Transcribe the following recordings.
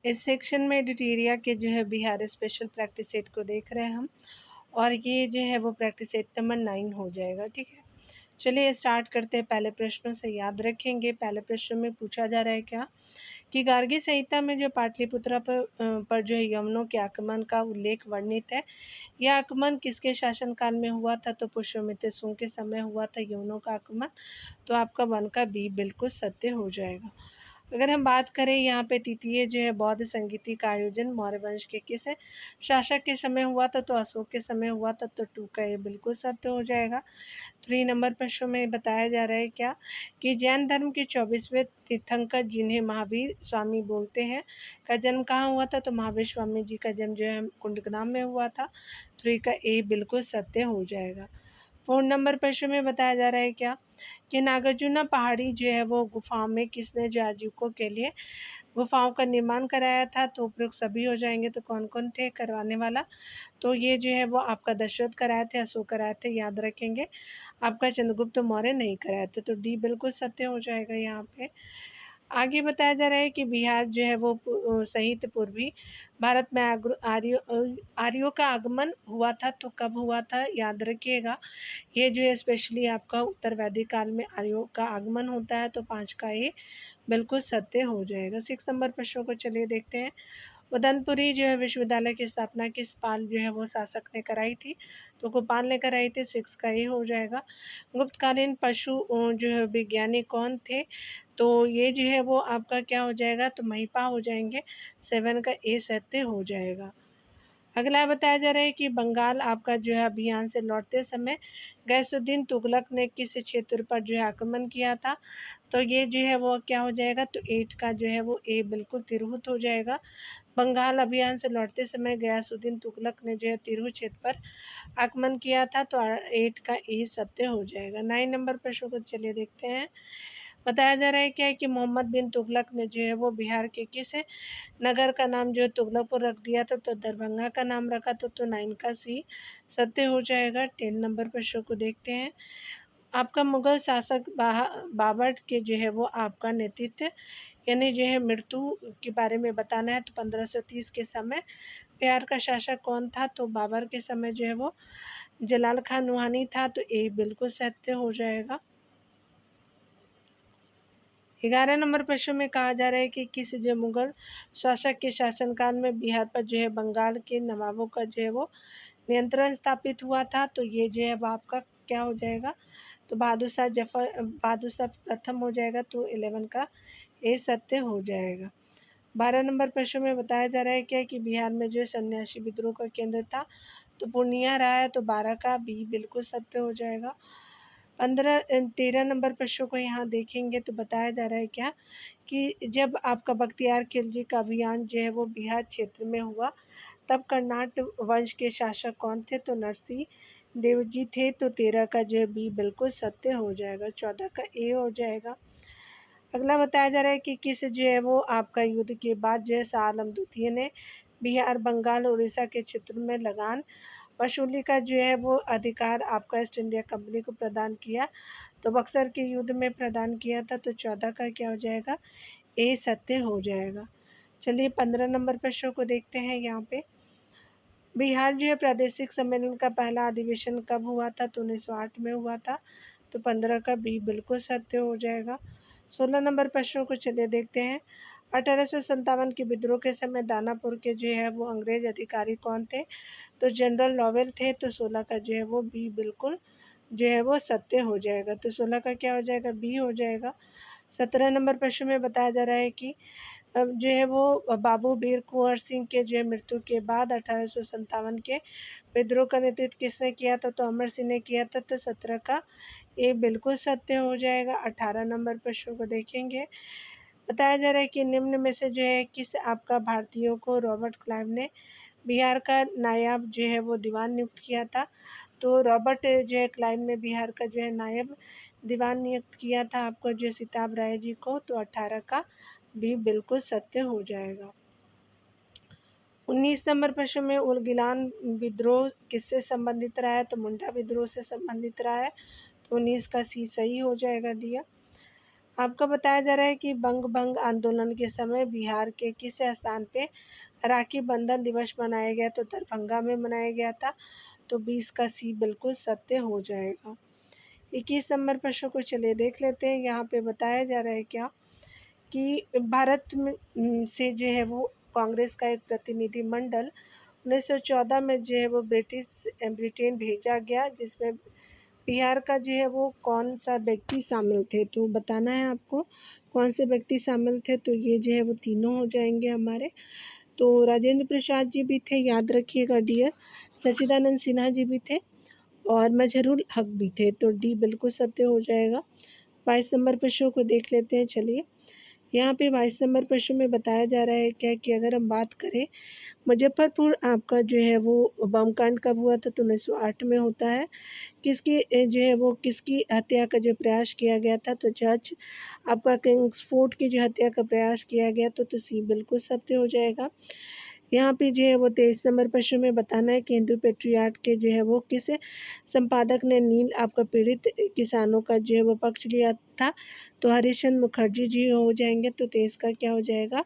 इस सेक्शन में एडिटोरिया के जो है बिहार स्पेशल प्रैक्टिस सेट को देख रहे हैं हम, और ये जो है वो प्रैक्टिस सेट नंबर 9 हो जाएगा। ठीक है, चलिए स्टार्ट करते हैं पहले प्रश्नों से। याद रखेंगे पहले प्रश्न में पूछा जा रहा है क्या कि गार्गी संहिता में जो पाटलिपुत्रा पर जो है यवनों के आक्रमण का उल्लेख वर्णित है। यह आक्रमण किसके शासनकाल में हुआ था? तो पुष्यमित्र सुंग के समय हुआ था यवनों का आक्रमण। तो आपका 1 का बी बिल्कुल सत्य हो जाएगा। अगर हम बात करें यहाँ पे तृतीय जो है बौद्ध संगीति का आयोजन मौर्य वंश के किस शासक के समय हुआ था? तो अशोक के समय हुआ था। तो 2 का ये बिल्कुल सत्य हो जाएगा। 3 नंबर प्रश्न में बताया जा रहा है क्या कि जैन धर्म के 24वें तीर्थंकर जिन्हें महावीर स्वामी बोलते हैं का जन्म कहाँ हुआ था? तो महावीर स्वामी जी का जन्म जो है कुंडग्राम में हुआ था। 3 का ए बिल्कुल सत्य हो जाएगा। 4 नंबर प्रश्न में बताया जा रहा है क्या कि नागार्जुना पहाड़ी जो है वो गुफाओं में किसने जो आजीविकों के लिए गुफाओं का निर्माण कराया था? तो उपयुक्त सभी हो जाएंगे। तो कौन कौन थे करवाने वाला? तो ये जो है वो आपका दशरथ कराए थे, अशोक कराए थे, याद रखेंगे। आपका चंद्रगुप्त मौर्य नहीं कराए थे। तो डी बिल्कुल सत्य हो जाएगा यहाँ पे। आगे बताया जा रहा है कि बिहार जो है वो सहित पूर्वी भारत में आर्यों का आगमन हुआ था। तो कब हुआ था? याद रखिएगा। ये जो है स्पेशली आपका उत्तर वैदिक काल में आर्यों का आगमन होता है। तो 5 का ये बिल्कुल सत्य हो जाएगा। 6 नंबर प्रश्नों को चलिए देखते हैं। उदनपुरी जो है विश्वविद्यालय की स्थापना किस पाल जो है वो शासक ने कराई थी? तो गोपाल ने कराई थी। 6 का ये हो जाएगा। गुप्तकालीन पशु जो है विज्ञानी कौन थे? तो ये जो है वो आपका क्या हो जाएगा? तो महिपा हो जाएंगे। 7 का ए सत्य हो जाएगा। अगला बताया जा रहा है कि बंगाल आपका जो है अभियान से लौटते समय गैसुद्दीन तुगलक ने किस क्षेत्र पर जो है आक्रमण किया था? तो ये जो है वो क्या हो जाएगा? तो 8 का जो है वो ए बिल्कुल तिरहुत हो जाएगा। बंगाल अभियान से लौटते समय गयासुद्दीन तुगलक ने जो है तिरहुत क्षेत्र पर आक्रमण किया था। तो 8 का ए सत्य हो जाएगा। 9 नंबर प्रश्न को चलिए देखते हैं। बताया जा रहा है क्या है कि मोहम्मद बिन तुगलक ने जो है वो बिहार के किस नगर का नाम जो है तुगलकपुर रख दिया था? तो दरभंगा का नाम रखा था। तो 9 का सी सत्य हो जाएगा। 10 नंबर प्रश्न को देखते हैं। आपका मुगल शासक बाबर के जो है वो आपका नेतृत्व यानी जो है मृत्यु के बारे में बताना है। तो 1530 के समय बिहार का शासक कौन था? तो बाबर के समय जो है वो जलाल खान नुहानी था। तो ए बिल्कुल सत्य हो जाएगा। 11 नंबर प्रश्न में कहा जा रहा है कि किस जो मुगल शासक के शासनकाल में बिहार पर जो है बंगाल के नवाबों का जो है वो नियंत्रण स्थापित हुआ था? तो ये जो है वो आपका क्या हो जाएगा? तो बहादुर शाह प्रथम हो जाएगा। तो 11 का ए सत्य हो जाएगा। 12 नंबर प्रश्न में बताया जा रहा है क्या कि बिहार में जो सन्यासी विद्रोह का केंद्र था? तो पूर्णिया रहा है। तो 12 का बी बिल्कुल सत्य हो जाएगा। 13 नंबर प्रश्न को यहाँ देखेंगे तो बताया जा रहा है क्या कि जब आपका बख्तियार खिलजी का अभियान जो है वो बिहार क्षेत्र में हुआ तब कर्नाट वंश के शासक कौन थे? तो नरसिंह देव जी थे। तो 13 का जो है बी बिल्कुल सत्य हो जाएगा। 14 का ए हो जाएगा। अगला बताया जा रहा है कि किस जो है वो आपका युद्ध के बाद जो है शाह आलम द्वितीय ने बिहार बंगाल उड़ीसा के क्षेत्र में लगान वसूली का जो है वो अधिकार आपका ईस्ट इंडिया कंपनी को प्रदान किया? तो बक्सर के युद्ध में प्रदान किया था। तो 14 का क्या हो जाएगा? ए सत्य हो जाएगा। चलिए 15 नंबर प्रश्न को देखते हैं। यहाँ पे बिहार जो है प्रादेशिक सम्मेलन का पहला अधिवेशन कब हुआ था? तो 1908 में हुआ था। तो 15 का बी बिल्कुल सत्य हो जाएगा। 16 नंबर प्रश्नों को चलिए देखते हैं। 1857 के विद्रोह के समय दानापुर के जो है वो अंग्रेज अधिकारी कौन थे? तो जनरल लॉवेल थे। तो 16 का जो है वो बी बिल्कुल जो है वो सत्य हो जाएगा। तो 16 का क्या हो जाएगा? बी हो जाएगा। 17 नंबर प्रश्न में बताया जा रहा है कि अब जो है वो बाबू वीर कुंवर सिंह के जो है मृत्यु के बाद 1857 के विद्रोह का नेतृत्व किसने किया था? तो अमर सिंह ने किया था। तो 17 का ये बिल्कुल सत्य हो जाएगा। 18 नंबर प्रश्न को देखेंगे। बताया जा रहा है कि निम्न में से जो है किस आपका भारतीयों को रॉबर्ट क्लाइव ने बिहार का नायब जो है वो दीवान नियुक्त किया था? तो रॉबर्ट जो है क्लाइव ने बिहार का जो है नायब दीवान नियुक्त किया था आपको जो सिताब राय जी को। तो 18 का भी बिल्कुल सत्य हो जाएगा। 19 नंबर प्रश्न में उलगिलान विद्रोह किससे संबंधित रहा है? तो मुंडा विद्रोह से संबंधित रहा है। तो 19 का सी सही हो जाएगा दिया। आपको बताया जा रहा है कि बंग भंग आंदोलन के समय बिहार के किस स्थान पे राखी बंधन दिवस मनाया गया, तो दरभंगा में मनाया गया था। तो 20 का सी बिल्कुल सत्य हो जाएगा। 21 नंबर प्रश्न को चलिए देख लेते हैं। यहाँ पे बताया जा रहा है क्या कि भारत में से जो है वो कांग्रेस का एक प्रतिनिधिमंडल 1914 में जो है वो ब्रिटेन भेजा गया, जिसमें बिहार का जो है वो कौन सा व्यक्ति शामिल थे, तो बताना है आपको कौन से व्यक्ति शामिल थे। तो ये जो है वो तीनों हो जाएंगे हमारे। तो राजेंद्र प्रसाद जी भी थे, याद रखिएगा डियर। सच्चिदानंद सिन्हा जी भी थे और मजहरूल हक भी थे। तो डी बिल्कुल सत्य हो जाएगा। 22 नंबर प्रश्न को देख लेते हैं। चलिए यहाँ पे 22 नंबर प्रश्न में बताया जा रहा है क्या कि अगर हम बात करें मुजफ्फरपुर आपका जो है वो बम कांड कब हुआ था, तो 1908 में होता है। किसकी जो है वो किसकी हत्या का जो प्रयास किया गया था, तो जज आपका किंग्सफोर्ड की जो हत्या का प्रयास किया गया तो सी बिल्कुल सत्य हो जाएगा। यहाँ पे जो है वो 23 नंबर प्रश्न में बताना है कि हिंदू पेट्रियाट के जो है वो किस संपादक ने नील आपका पीड़ित किसानों का जो है वो पक्ष लिया था, तो हरिश्चंद्र मुखर्जी जी हो जाएंगे। तो 23 का क्या हो जाएगा,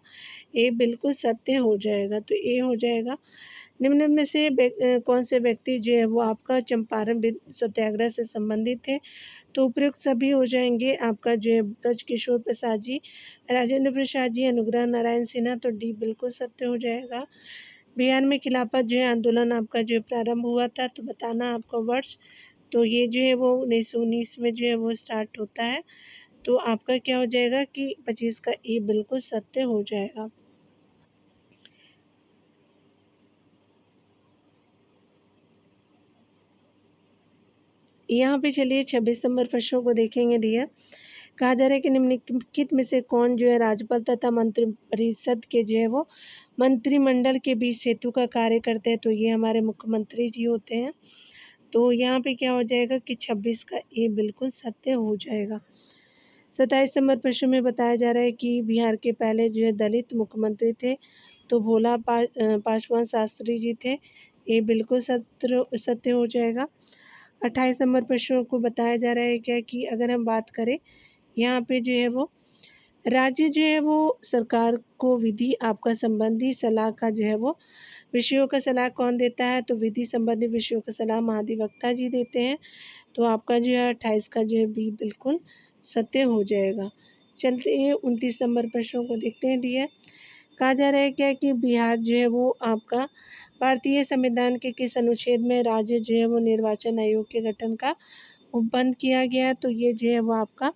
ए बिल्कुल सत्य हो जाएगा। तो ए हो जाएगा। निम्न में से कौन से व्यक्ति जो है वो आपका चंपारण सत्याग्रह से संबंधित थे, तो उपयुक्त सभी हो जाएंगे। आपका जो है ब्रजकिशोर प्रसाद जी, राजेंद्र प्रसाद जी, अनुग्रह नारायण सिन्हा। तो डी बिल्कुल सत्य हो जाएगा। बिहार में खिलाफत जो है आंदोलन आपका जो प्रारंभ हुआ था, तो बताना आपका वर्ष। तो ये जो है वो 1919 में जो है वो स्टार्ट होता है। तो आपका क्या हो जाएगा कि 25 का ए बिल्कुल सत्य हो जाएगा। यहाँ पे चलिए 26 नंबर प्रश्नों को देखेंगे डियर। कहा जा रहा है कि निम्नलिखित में से कौन जो है राज्यपाल तथा मंत्रिपरिषद के जो है वो मंत्रिमंडल के बीच सेतु का कार्य करते हैं, तो ये हमारे मुख्यमंत्री जी होते हैं। तो यहाँ पे क्या हो जाएगा कि 26 का ए बिल्कुल सत्य हो जाएगा। 27 नंबर प्रश्न में बताया जा रहा है कि बिहार के पहले जो है दलित मुख्यमंत्री थे, तो पासवान शास्त्री जी थे। ये बिल्कुल सत्य हो जाएगा। 28 नंबर प्रश्नों को बताया जा रहा है क्या कि अगर हम बात करें यहाँ पे जो है वो राज्य जो है वो सरकार को विधि आपका संबंधी सलाह का जो है वो विषयों का सलाह कौन देता है, तो विधि संबंधी विषयों का सलाह महाधिवक्ता जी देते हैं। तो आपका जो है 28 का जो है बी बिल्कुल सत्य हो जाएगा। चलते हैं 29 नंबर प्रश्नों को देखते हैं डियर। कहा जा रहा है क्या कि बिहार जो है वो आपका भारतीय संविधान के किस अनुच्छेद में राज्य जो है वो निर्वाचन आयोग के गठन का बंद किया गया, तो ये जो है वो आपका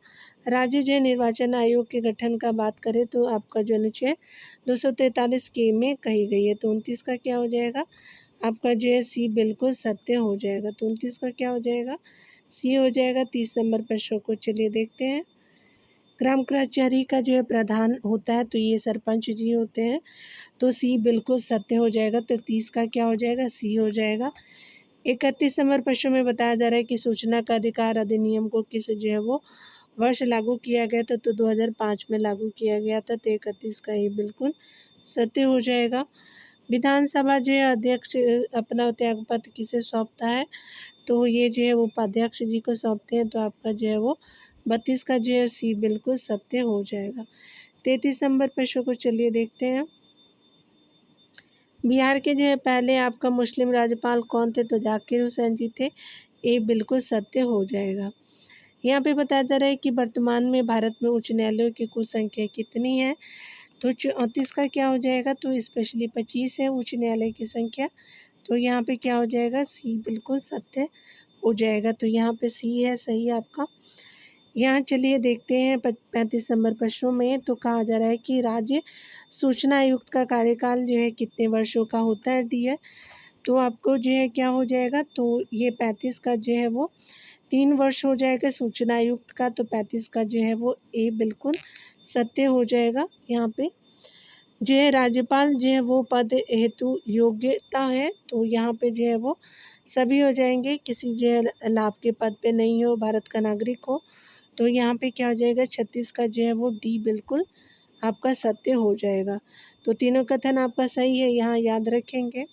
राज्य जो है निर्वाचन आयोग के गठन का बात करें तो आपका जो अनुच्छेद 243 के में कही गई है। तो 29 का क्या हो जाएगा, आपका जो है सी बिल्कुल सत्य हो जाएगा। तो 29 का क्या हो जाएगा, सी हो जाएगा। 30 नंबर प्रश्नों को चलिए देखते हैं। ग्राम कचहरी का जो है प्रधान होता है, तो ये सरपंच जी होते हैं। तो सी बिल्कुल सत्य हो जाएगा। तो 30 का क्या हो जाएगा, सी हो जाएगा। 31 नंबर प्रश्न में बताया जा रहा है कि सूचना का अधिकार अधिनियम को किस जो है वो वर्ष लागू किया गया था, तो 2005 में लागू किया गया था। तो 31 का ये बिल्कुल सत्य हो जाएगा। विधानसभा जो है अध्यक्ष अपना त्यागपत्र किसे सौंपता है, तो ये जो है वो उपाध्यक्ष जी को सौंपते हैं। तो आपका जो है वो 32 का जो है सी बिल्कुल सत्य हो जाएगा। 33 नंबर प्रश्न को चलिए देखते हैं। बिहार के जो है पहले आपका मुस्लिम राज्यपाल कौन थे, तो जाकिर हुसैन जी थे। ये बिल्कुल सत्य हो जाएगा। यहाँ पे बताया जा रहा है कि वर्तमान में भारत में उच्च न्यायालयों की कुल संख्या कितनी है, तो 34 का क्या हो जाएगा, तो स्पेशली 25 है उच्च न्यायालय की संख्या। तो यहाँ पे क्या हो जाएगा, सी बिल्कुल सत्य हो जाएगा। तो यहाँ पे सी है सही आपका। यहाँ चलिए देखते हैं 35 नंबर प्रश्नों में। तो कहा जा रहा है कि राज्य सूचना आयुक्त का कार्यकाल जो है कितने वर्षों का होता है डियर, तो आपको जो है क्या हो जाएगा, तो ये 35 का जो है वो 3 वर्ष हो जाएगा सूचना आयुक्त का। तो 35 का जो है वो ए बिल्कुल सत्य हो जाएगा। यहाँ पे जो है राज्यपाल जो है वो पद हेतु योग्यता है, तो यहाँ पे जो है वो सभी हो जाएंगे, किसी जो है लाभ के पद पे नहीं हो, भारत का नागरिक हो। तो यहाँ पे क्या हो जाएगा, 36 का जो है वो डी बिल्कुल आपका सत्य हो जाएगा। तो तीनों कथन आपका सही है, यहाँ याद रखेंगे।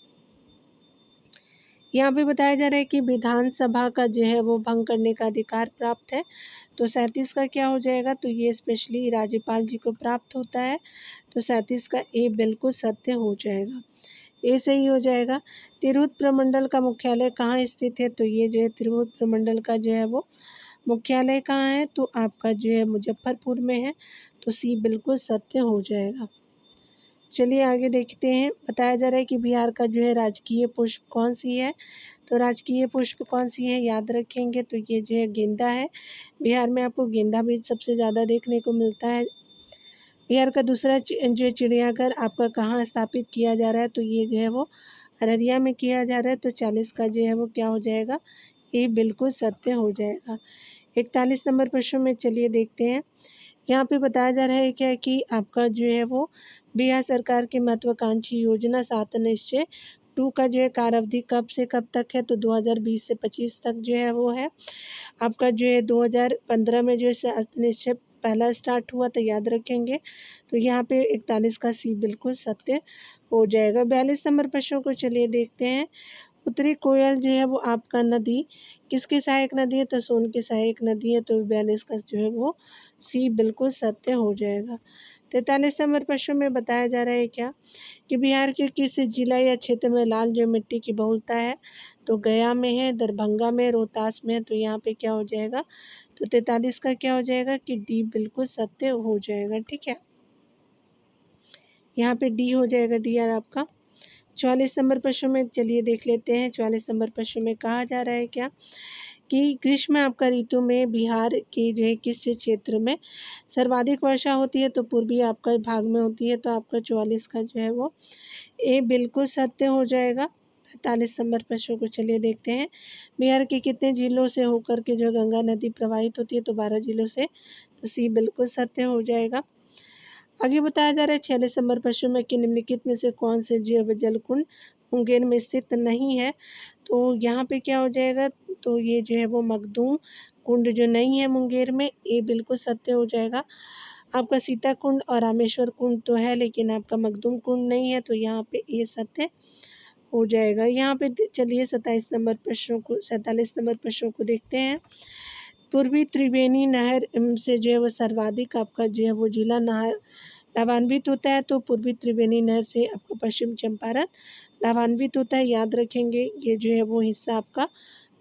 यहाँ पे बताया जा रहा है कि विधानसभा का जो है वो भंग करने का अधिकार प्राप्त है, तो 37 का क्या हो जाएगा, तो ये स्पेशली राज्यपाल जी को प्राप्त होता है, तो 37 का ए बिल्कुल सत्य हो जाएगा, ए सही हो जाएगा। तिरहुत प्रमंडल का मुख्यालय कहाँ स्थित है, तो ये जो है तिरहुत प्रमंडल का जो है वो मुख्यालय कहाँ है, तो आपका जो है मुजफ्फरपुर में है, तो सी बिल्कुल सत्य हो जाएगा। चलिए आगे देखते हैं। बताया जा रहा है कि बिहार का जो है राजकीय पुष्प कौन सी है, तो राजकीय पुष्प कौन सी है याद रखेंगे, तो ये जो है गेंदा है। बिहार में आपको गेंदा भी सबसे ज़्यादा देखने को मिलता है। बिहार का दूसरा जो चिड़ियाघर आपका कहाँ स्थापित किया जा रहा है, तो ये जो है वो अररिया में किया जा रहा है, तो 40 का जो है वो क्या हो जाएगा, ये बिल्कुल सत्य हो जाएगा। 41 नंबर प्रश्न में चलिए देखते हैं। यहाँ पे बताया जा रहा है क्या कि आपका जो है वो बिहार सरकार की महत्वाकांक्षी योजना 7 निश्चय 2 का जो है कार्यावधि कब से कब तक है, तो 2020 से 25 तक जो है वो है। आपका जो है 2015 में जो है 7 निश्चय पहला स्टार्ट हुआ, तो याद रखेंगे, तो यहाँ पे 41 का सी बिल्कुल सत्य हो जाएगा। 42 नंबर प्रश्न को चलिए देखते हैं। उत्तरी कोयल जो है वो आपका नदी किसकी सहायक नदी है, तो सोन की सहायक नदी है, तो 42 का जो है वो सी बिल्कुल सत्य हो जाएगा। 43 नंबर प्रश्न में बताया जा रहा है क्या कि बिहार के किस जिला या क्षेत्र में लाल जो मिट्टी की बहुलता है, तो गया में है, दरभंगा में, रोहतास में है, तो यहाँ पे क्या हो जाएगा, तो 43 का क्या हो जाएगा कि डी बिल्कुल सत्य हो जाएगा। ठीक है, यहाँ पे डी हो जाएगा, डी यार आपका। 44 नंबर प्रश्न में चलिए देख लेते हैं। 44 नंबर प्रश्न में कहा जा रहा है क्या कि ग्रीष्म आपका ऋतु में बिहार के जो है किस क्षेत्र में सर्वाधिक वर्षा होती है, तो पूर्वी आपका भाग में होती है, तो आपका 44 का जो है वो ए बिल्कुल सत्य हो जाएगा। 45 नंबर प्रश्न को चलिए देखते हैं। बिहार के कितने जिलों से होकर के जो गंगा नदी प्रवाहित होती है, तो 12 जिलों से, तो सी बिल्कुल सत्य हो जाएगा। आगे बताया जा रहा है 46 नंबर प्रश्न में कि निम्नलिखित में से कौन से जैव जल कुंड मुंगेर में स्थित नहीं है, तो यहाँ पे क्या हो जाएगा, तो ये जो है वो मखदूम कुंड जो नहीं है मुंगेर में, ये बिल्कुल सत्य हो जाएगा। आपका सीता कुंड और रामेश्वर कुंड तो है, लेकिन आपका मखदूम कुंड नहीं है, तो यहाँ पे ये सत्य हो जाएगा। यहाँ पे चलिए 27 नंबर प्रश्नों को 47 नंबर प्रश्नों को देखते हैं। पूर्वी त्रिवेणी नहर से जो है वो सर्वाधिक आपका जो है वो जिला नहर लाभान्वित होता है, तो पूर्वी त्रिवेणी नहर से आपको पश्चिम चंपारण लाभान्वित होता है, याद रखेंगे। ये जो है वो हिस्सा आपका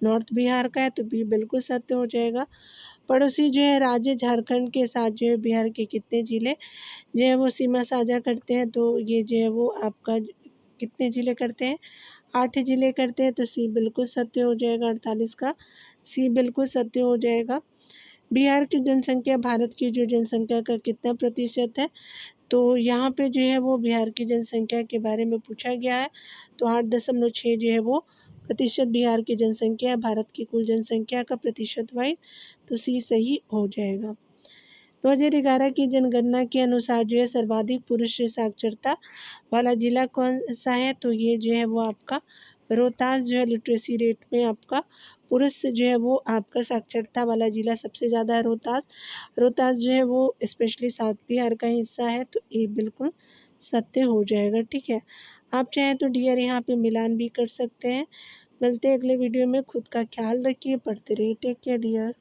नॉर्थ बिहार का है, तो बी बिल्कुल सत्य हो जाएगा। पड़ोसी जो है राज्य झारखंड के साथ जो है बिहार के कितने जिले जो है वो सीमा साझा करते हैं, तो ये जो है वो आपका कितने जिले करते हैं, 8 जिले करते हैं, तो सी बिल्कुल सत्य हो जाएगा। 48 का सी बिल्कुल सत्य हो जाएगा। बिहार की जनसंख्या भारत की जो जनसंख्या का कितना प्रतिशत है, तो यहाँ पे जो है वो बिहार की जनसंख्या के बारे में पूछा गया है, तो 8.6 जो है वो प्रतिशत बिहार की जनसंख्या है भारत की कुल जनसंख्या का प्रतिशत वाइज, तो सी सही हो जाएगा। 2011 की जनगणना के अनुसार जो है सर्वाधिक पुरुष साक्षरता वाला जिला कौन सा है, तो ये जो है वो आपका रोहतास जो है लिटरेसी रेट में आपका पुरुष जो है वो आपका साक्षरता वाला जिला सबसे ज़्यादा है रोहतास। रोहतास जो है वो स्पेशली साउथ बिहार का हिस्सा है, तो ये बिल्कुल सत्य हो जाएगा। ठीक है, आप चाहें तो डियर यहाँ पे मिलान भी कर सकते हैं। मिलते हैं अगले वीडियो में, खुद का ख्याल रखिए, पढ़ते रहिए, टेक केयर डियर।